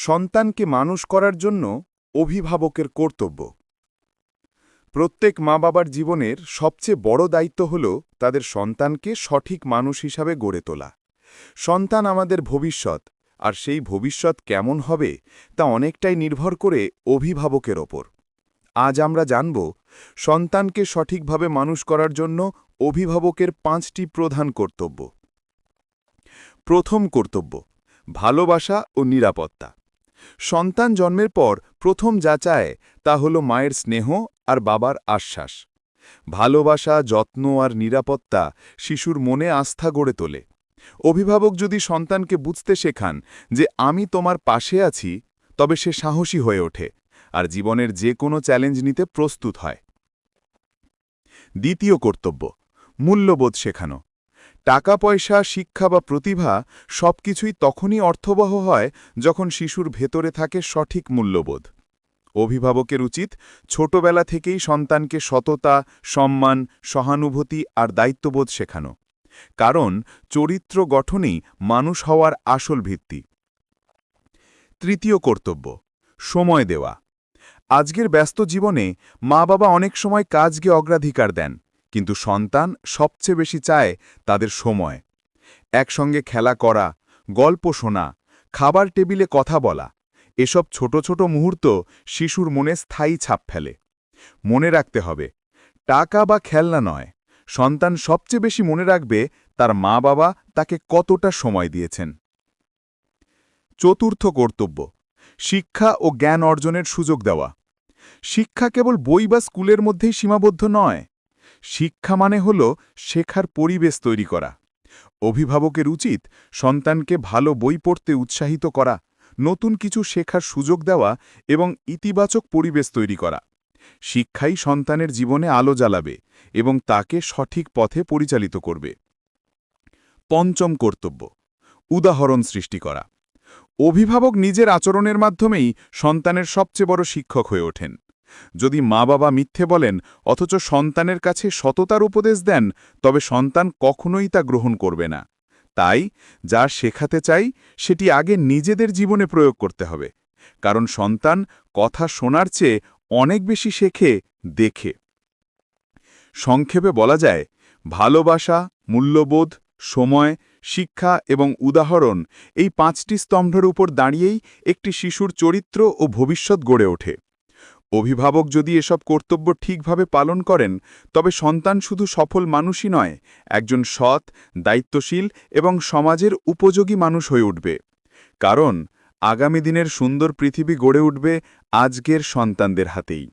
সন্তানকে মানুষ করার জন্য অভিভাবকের কর্তব্য। প্রত্যেক মা-বাবার জীবনের সবচেয়ে বড় দায়িত্ব হল তাদের সন্তানকে সঠিক মানুষ হিসাবে গড়ে তোলা। সন্তান আমাদের ভবিষ্যৎ, আর সেই ভবিষ্যৎ কেমন হবে তা অনেকটাই নির্ভর করে অভিভাবকের ওপর। আজ আমরা জানব সন্তানকে সঠিকভাবে মানুষ করার জন্য অভিভাবকের 5টি প্রধান কর্তব্য। প্রথম কর্তব্য, ভালোবাসা ও নিরাপত্তা। সন্তান জন্মের পর প্রথম যা চায় তা হল মায়ের স্নেহ আর বাবার আশ্বাস। ভালোবাসা, যত্ন আর নিরাপত্তা শিশুর মনে আস্থা গড়ে তোলে। অভিভাবক যদি সন্তানকে বুঝতে শেখান যে আমি তোমার পাশে আছি, তবে সে সাহসী হয়ে ওঠে আর জীবনের যে কোনো চ্যালেঞ্জ নিতে প্রস্তুত হয়। দ্বিতীয় কর্তব্য, মূল্যবোধ শেখানো। টাকা পয়সা, শিক্ষা বা প্রতিভা সবকিছুই তখনই অর্থবহ হয় যখন শিশুর ভেতরে থাকে সঠিক মূল্যবোধ। অভিভাবকের উচিত ছোটবেলা থেকেই সন্তানকে সততা, সম্মান, সহানুভূতি আর দায়িত্ববোধ শেখানো, কারণ চরিত্র গঠনই মানুষ হওয়ার আসল ভিত্তি। তৃতীয় কর্তব্য, সময় দেওয়া। আজকের ব্যস্ত জীবনে মা-বাবা অনেক সময় কাজকে অগ্রাধিকার দেন, কিন্তু সন্তান সবচেয়ে বেশি চায় তাদের সময়। একসঙ্গে খেলা করা, গল্প শোনা, খাবার টেবিলে কথা বলা, এসব ছোট ছোট মুহূর্ত শিশুর মনে স্থায়ী ছাপ ফেলে। মনে রাখতে হবে, টাকা বা খেলনা নয়, সন্তান সবচেয়ে বেশি মনে রাখবে তার মা-বাবা তাকে কতটা সময় দিয়েছেন। চতুর্থ কর্তব্য, শিক্ষা ও জ্ঞান অর্জনের সুযোগ দেওয়া। শিক্ষা কেবল বই বা স্কুলের মধ্যেই সীমাবদ্ধ নয়। শিক্ষা মানে হল শেখার পরিবেশ তৈরি করা। অভিভাবকের উচিত সন্তানকে ভালো বই পড়তে উৎসাহিত করা, নতুন কিছু শেখার সুযোগ দেওয়া এবং ইতিবাচক পরিবেশ তৈরি করা। শিক্ষাই সন্তানের জীবনে আলো জ্বালাবে এবং তাকে সঠিক পথে পরিচালিত করবে। পঞ্চম কর্তব্য, উদাহরণ সৃষ্টি করা। অভিভাবক নিজের আচরণের মাধ্যমেই সন্তানের সবচেয়ে বড় শিক্ষক হয়ে ওঠেন। যদি মা-বাবা মিথ্যে বলেন অথচ সন্তানের কাছে সততার উপদেশ দেন, তবে সন্তান কখনোই তা গ্রহণ করবে না। তাই যা শেখাতে চাই সেটি আগে নিজেদের জীবনে প্রয়োগ করতে হবে, কারণ সন্তান কথা শোনার চেয়ে অনেক বেশি শেখে দেখে। সংক্ষেপে বলা যায়, ভালোবাসা, মূল্যবোধ, সময়, শিক্ষা এবং উদাহরণ, এই 5টি স্তম্ভের উপর দাঁড়িয়েই একটি শিশুর চরিত্র ও ভবিষ্যৎ গড়ে ওঠে। অভিভাবক যদি এসব কর্তব্য ঠিকভাবে পালন করেন, তবে সন্তান শুধু সফল মানুষই নয়, একজন সৎ, দায়িত্বশীল এবং সমাজের উপযোগী মানুষ হয়ে উঠবে। কারণ আগামী দিনের সুন্দর পৃথিবী গড়ে উঠবে আজকের সন্তানদের হাতেই।